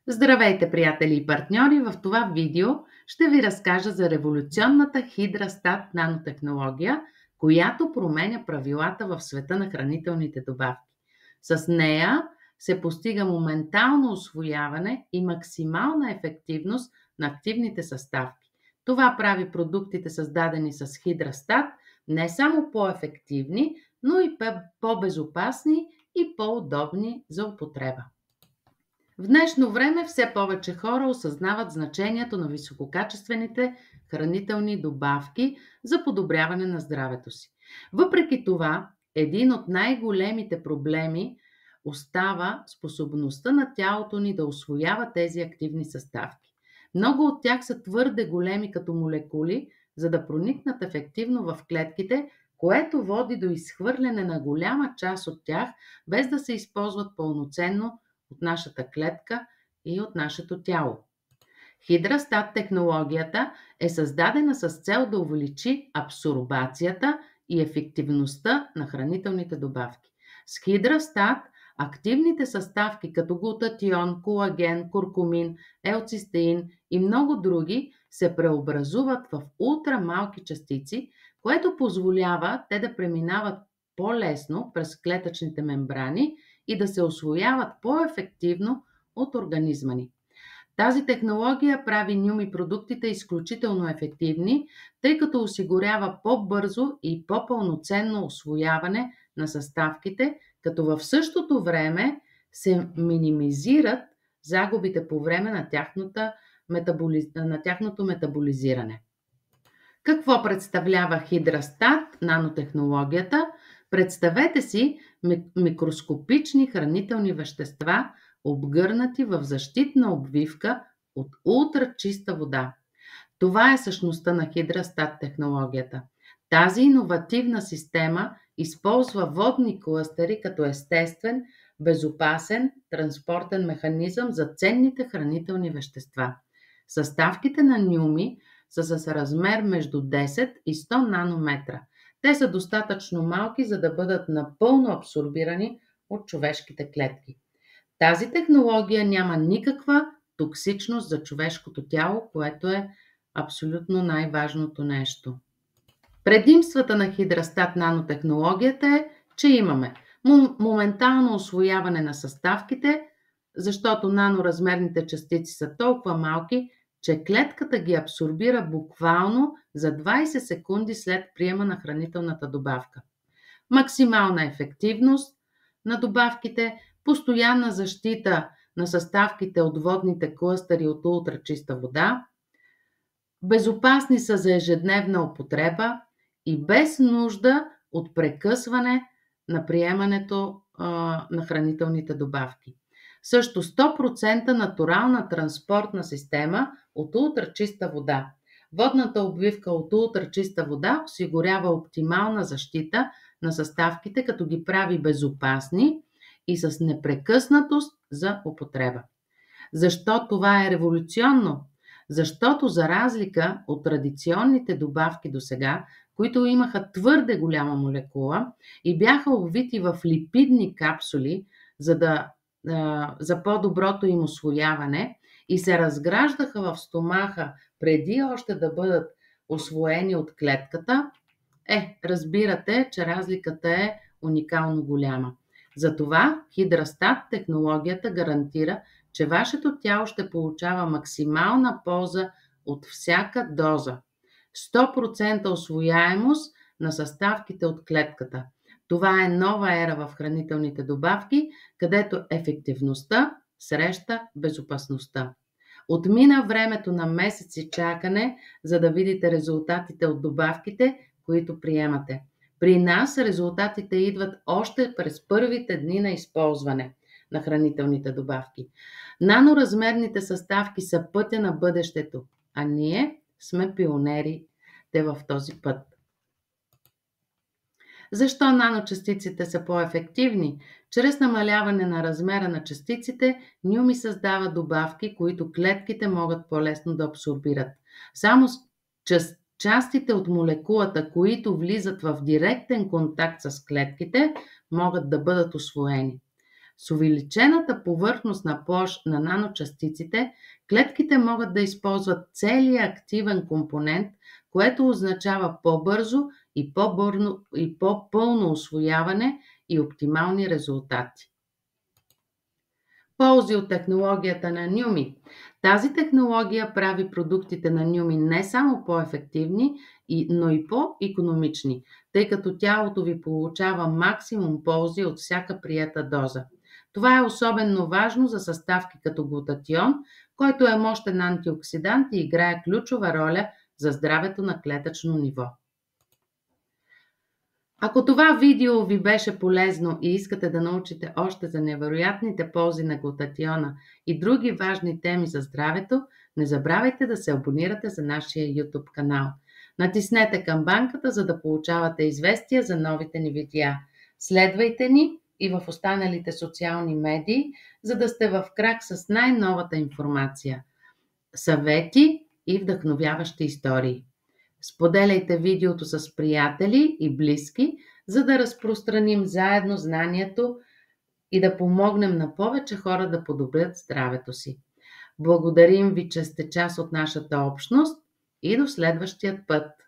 Здравейте, приятели и партньори! В това видео ще ви разкажа за революционната HYDRA-STAT нанотехнология, която променя правилата в света на хранителните добавки. С нея се постига моментално усвояване и максимална ефективност на активните съставки. Това прави продуктите, създадени с HYDRA-STAT, не само по-ефективни, но и по-безопасни и по-удобни за употреба. В днешно време все повече хора осъзнават значението на висококачествените хранителни добавки за подобряване на здравето си. Въпреки това, един от най-големите проблеми остава способността на тялото ни да усвоява тези активни съставки. Много от тях са твърде големи като молекули, за да проникнат ефективно в клетките, което води до изхвърляне на голяма част от тях, без да се използват пълноценно от нашата клетка и от нашето тяло. HYDRA-STAT технологията е създадена с цел да увеличи абсорбацията и ефективността на хранителните добавки. С HYDRA-STAT активните съставки като глутатион, колаген, куркумин, елцистеин и много други се преобразуват в ултрамалки частици, което позволява те да преминават по-лесно през клетъчните мембрани и да се усвояват по-ефективно от организма ни. Тази технология прави Нюми продуктите изключително ефективни, тъй като осигурява по-бързо и по-пълноценно усвояване на съставките, като в същото време се минимизират загубите по време на тяхното метаболизиране. Какво представлява HYDRA-STAT нанотехнологията? Представете си микроскопични хранителни вещества, обгърнати в защитна обвивка от ултрачиста вода. Това е същността на HYDRA-STAT технологията. Тази иновативна система използва водни клъстери като естествен, безопасен транспортен механизъм за ценните хранителни вещества. Съставките на Нюми са с размер между 10 и 100 нанометра. Те са достатъчно малки, за да бъдат напълно абсорбирани от човешките клетки. Тази технология няма никаква токсичност за човешкото тяло, което е абсолютно най-важното нещо. Предимствата на HYDRA-STAT нанотехнологията е, че имаме моментално усвояване на съставките, защото наноразмерните частици са толкова малки, че клетката ги абсорбира буквално за 20 секунди след приема на хранителната добавка. Максимална ефективност на добавките, постоянна защита на съставките от водните клъстери от ултрачиста вода, безопасни са за ежедневна употреба и без нужда от прекъсване на приемането на хранителните добавки. Също 100% натурална транспортна система от ултрачиста вода. Водната обвивка от ултрачиста вода осигурява оптимална защита на съставките, като ги прави безопасни и с непрекъснатост за употреба. Защо това е революционно? Защото за разлика от традиционните добавки досега, които имаха твърде голяма молекула и бяха обвити в липидни капсули, за по-доброто им усвояване и се разграждаха в стомаха преди още да бъдат усвоени от клетката, разбирате, че разликата е уникално голяма. Затова HYDRA-STAT технологията гарантира, че вашето тяло ще получава максимална полза от всяка доза. 100% усвояемост на съставките от клетката. Това е нова ера в хранителните добавки, където ефективността среща безопасността. Отмина времето на месеци чакане, за да видите резултатите от добавките, които приемате. При нас резултатите идват още през първите дни на използване на хранителните добавки. Наноразмерните съставки са пътя на бъдещето, а ние сме пионерите в този път. Защо наночастиците са по-ефективни? Чрез намаляване на размера на частиците, Нюми създава добавки, които клетките могат по-лесно да абсорбират. Само частите от молекулата, които влизат в директен контакт с клетките, могат да бъдат усвоени. С увеличената повърхностна площ на наночастиците, клетките могат да използват целия активен компонент, което означава по-бързо и по-пълно усвояване и оптимални резултати. Ползи от технологията на NUMI. Тази технология прави продуктите на NUMI не само по-ефективни, но и по-икономични, тъй като тялото ви получава максимум ползи от всяка приета доза. Това е особено важно за съставки като глутатион, който е мощен антиоксидант и играе ключова роля за здравето на клетъчно ниво. Ако това видео ви беше полезно и искате да научите още за невероятните ползи на глутатиона и други важни теми за здравето, не забравяйте да се абонирате за нашия YouTube канал. Натиснете камбанката, за да получавате известия за новите ни видеа. Следвайте ни и в останалите социални медии, за да сте в крак с най-новата информация, съвети и вдъхновяващи истории. Споделяйте видеото с приятели и близки, за да разпространим заедно знанието и да помогнем на повече хора да подобрят здравето си. Благодарим ви, че сте част от нашата общност и до следващия път!